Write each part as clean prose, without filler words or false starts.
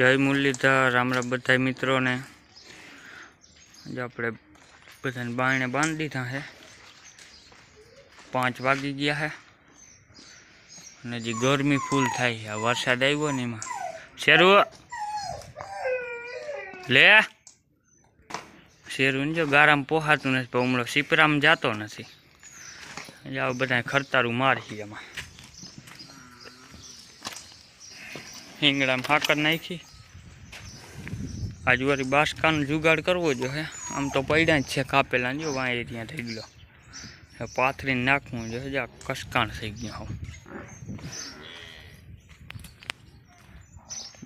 जय मुरलीधर राम राम बधाई मित्रों ने। जो अपने बधाने बायणे बांध दीधा है। 5 वागी गया है ने जी गर्मी फूल थाय है। वरसाद आव्यो ने एमां शेरू ले शेरू ने जो गाराम पोहातुं नथी पण हमणो सीपराम जातो नथी। आ बधाय खरतारू मारी एमां हींगड़ाम हाकर नाखी। आज वरी बासका जुगाड़ करवो जो है। आम तो पड़ा ज छे कापेला जो वाय त्या थी गयो पाथरी नाखवू जो है। कसकाण थी गयो हूँ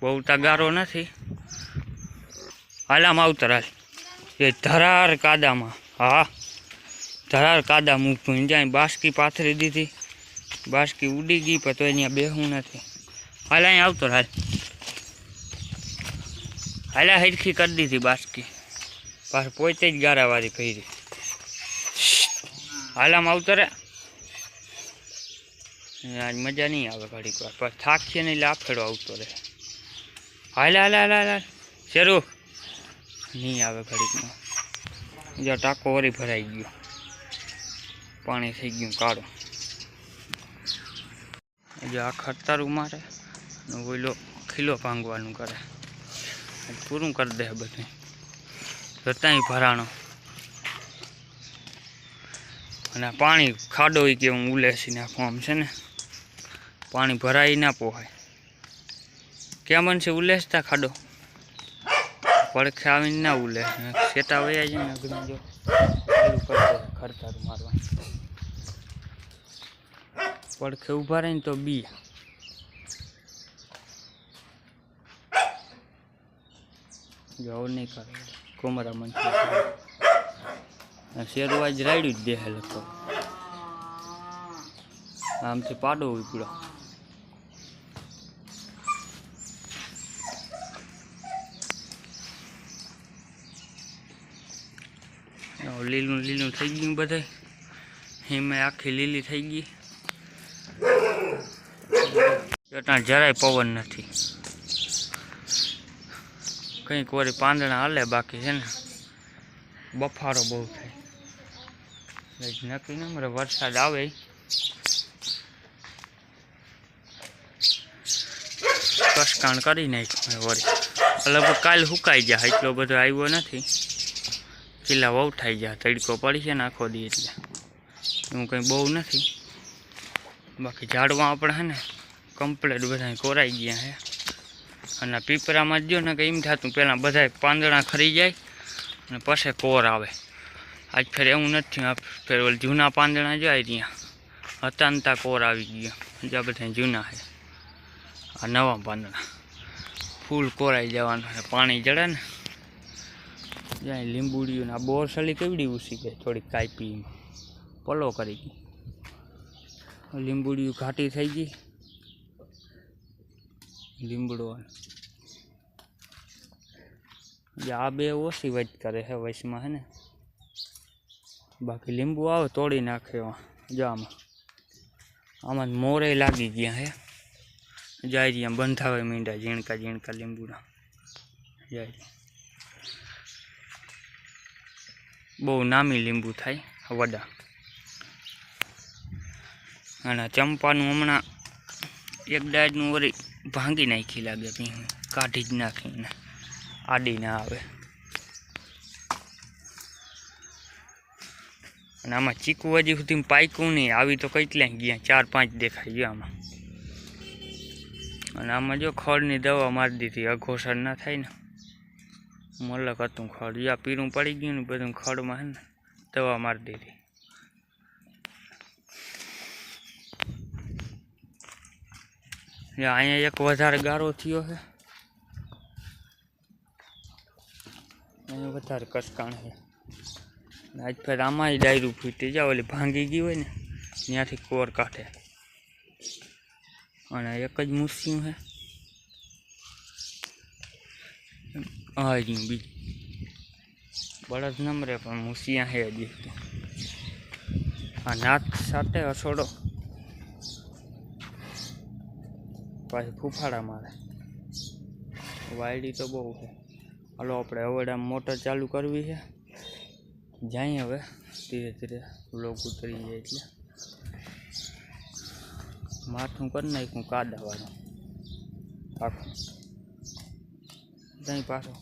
बहुत गारो नहीं। हालाम आवतर हाल ये धरार कादा में। हाँ धरार कादा मूकू जाए बासकी पाथरी दीधी बासकी उड़ी गई पर तो अँ बेहू नहीं। हाल अँ आवतर हाल हाला हेरखी कर दी थी बासकी पास पोते ज गारा वाली फेरी। हालाम आवतर आज मजा नहीं आवे घड़ी पर थाकीए नहीं लाफेड़ो आवतो रहे। हाल हाल हाल हाल शेरू नहीं आवे घड़ी में। जो टाको वरी भराई गयो पानी थी गयु काड़ो। जो आ खरतारू मारे ओलो खीलो भांगवानुं करे पूरू कर दे बधु जता भराणो અને पानी खाडो के हूँ उलेसी नाखू आम से ने पानी भराई ना पोहाय क्या मन से उलेसता खाडो પડખે આવીને ના ઉલે સેટા વયા જાય ને ઘણા જો ચાલુ કરી દે ખરતારું મારવા પડખે ઊભા રહીને તો બી જો નહીં કરે કોમરા મન શેરુ આજ રાડ્યું જ દે લખો આમથી પાડો ઉપડો लीलू लीलू थी गयु बधे हिमे आखी लीली थी गई। जराय पवन नहीं कईक वरी पांदड़ा हाले बाकी है ने बफारो बहुत है नक्की न मरे वरसाद आवे कसकाण करी नाख्यो वरी लगभग काल हुकाई जाए एटलो बधो आव्यो नहीं। किला वौठाई जा तड़को पड़ी है आखो दी एटले एवं कहीं बहु नहीं। बाकी झाड़वा अपने है ने कम्प्लेट बधा कोराई गया है। અને પીપરામાં જો ને કે એમ થતું પહેલાં બધા પાંદડા ખરી જાય અને પછી કોર આવે। આજ ફેર એવું નથી થયું। ફેર ઓલ જૂના પાંદડા જો આવી રહ્યા હતા ને ત્યાં કોર આવી ગયો જ્યાં બધા જૂના છે। આ નવા પાંદડા ફૂલ કોરાઈ જવાનું છે પાણી જડે ને જ્યાં લીંબુડીયું આ બોરસલી કેવડી ઊસી ગઈ થોડી કાપી પલો કરી ગઈ લીંબુડીયું ઘાટી થઈ ગઈ લીમड़ो आ बे ओसी वज करे है वैश में है ने। बाकी लींबू आवे तोड़ी नाखे जाम आम मोरे लागी गया है जाय रिया बंधावे मींडा झीणका झीणका लींबूड़ा जाय बहु नामी लींबू थाय वडा। अने चंपानु हमणा एक डायनु वरी भांगी नाखी लगे पीहू काढ़ी ज नाखी ने आडी ना आवे। आम चीकू हजी सुधी पाक्यू नहीं आवी तो कईटला गया 4-5 देखाई गया आम। आम जो खड़नी दवा मारी दी थी अघोषण ना थाय ने मलक हतुं खड़ या पीरू पड़ी गयु ने बधुं खड़ में है ने दवा मारी दी थी। अँ एक वधारे गारो थयो है वधारे कसकाण है। आज फिर आमा डायरू फूटी जाए ओली भांगी गई हो ने थी कोर काठे और एक ज मूसियों है बी बड़द नमरे पर मूसिया है हजी आ नाथ साथे असोड़ो पाछी फूफाड़ा मारे વાયડી તો બહુ છે. હાલો આપણે હવે મોટર ચાલુ કરવી છે. જાય હવે ધીરે ધીરે વ્લોગ ઉતરી જાય એટલે માથું કરી નાખ્યું કાદાવાળું આખું. ત્યાં પાછો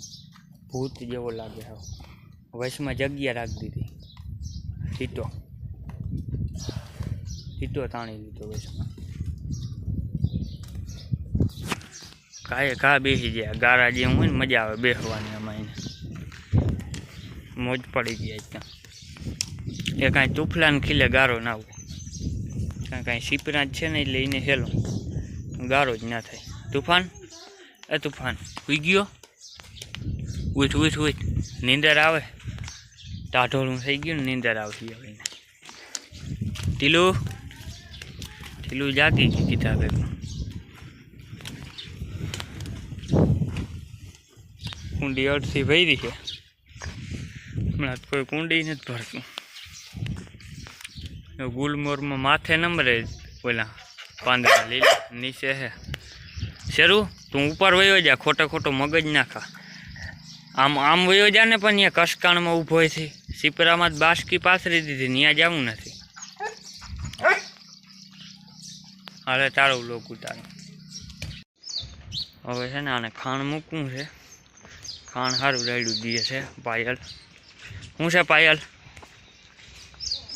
ભૂત જેવો લાગે. હવે વચમાં જગ્યા રાખી દીધી. હીટો તાણી લીધો વચમાં. કાંઈ ઘા બેસી જાય. ગારા જેવું હોય ને મજા આવે બેસવાની. આમાં મોજ પડી જાય ત્યાં. એ કાંઈ તુફલાને ખીલે ગારો ના હોય. કાંઈ સીપરા જ છે ને એટલે એને હેલો ગારો જ ના થાય. તુફાન એ તુફાન ઉઈ ગયો. ઉઠ નીંદર આવે. ટાઢોળું થઈ ગયું ને નીંદર આવતી હવે. ટીલું જાગી કીધા ભેગું. કુંડી અડધી ભરી છે. હમણાં કોઈ કુંડી નથી ભરતું. ગુલમોરમાં માથે નંબરે ઓલા પાંદડા લીલા નીચે હે. શરૂ તું ઉપર વયો જા. ખોટો મગજ નાખા. આમ વયો જા ને. પણ અહીંયા કસકાણમાં ઊભો છે. સીપરામાં જ બાસકી પાથરી દીધી. ત્યાં જવું નથી. હાલે તારો લોક ઉતારો. હવે છે ને આને ખાણ મૂકવું છે. ખાણ સારું રેડું દે છે પાયલ. શું છે પાયલ?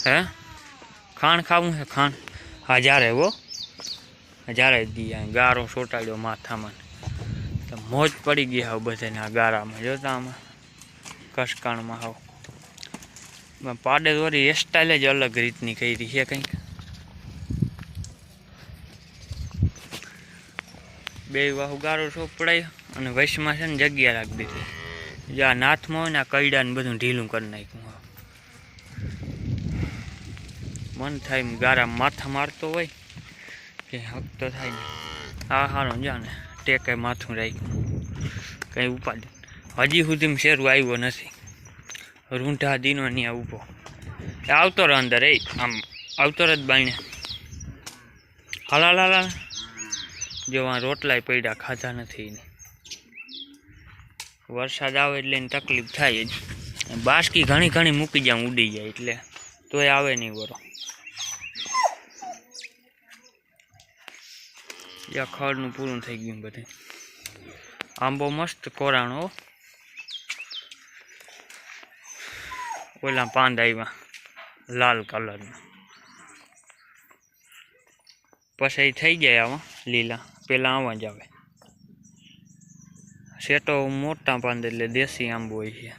હે ખાણ ખાવું છે? ખાણ હજારે દઈએ. ગારો સોટાડ્યો માથામાં. તો મોજ પડી ગઈ હવે બધાને આ ગારામાં. જોતા આમાં કસકાણમાં હાવ પાડે દોરી હેરસ્ટાઈલ જ અલગ રીતની કરી છે કંઈક. બે વાહુ ગારો સોપડાયો અને વૈશમાં છે ને જગ્યા રાખી દીધી. જ્યાં નાથમાં હોય ને આ કૈડા ને બધું ઢીલું કરી નાખ્યું. મન થાય એમ ગારા માથા મારતો હોય કે હક તો થાય ને. આ હારો જાને ટેકે માથું રાખ્યું. કંઈ ઉપાડી હજી સુધી શેરું આવ્યો નથી. રૂંઢા દીનો ત્યાં ઊભો. આવતો રહે અંદર. આમ આવતો રહે બાઈને. હાલ જો આ રોટલાય પડ્યા ખાધા નથી એને. વરસાદ આવે એટલે એની તકલીફ થાય જ. બાસકી ઘણી મૂકી જાય ઉડી જાય એટલે તોય આવે નહીં વરો. જ્યાં ખડનું પૂરું થઈ ગયું બધે. આંબો મસ્ત કોરાણો. ઓલા પાંદ આવ્યા લાલ કલરના. પછી થઈ જાય આમાં લીલા. પેલા આવા જ આવે. સેટો મોટા પાંદ એટલે દેશી આંબો હોય છે.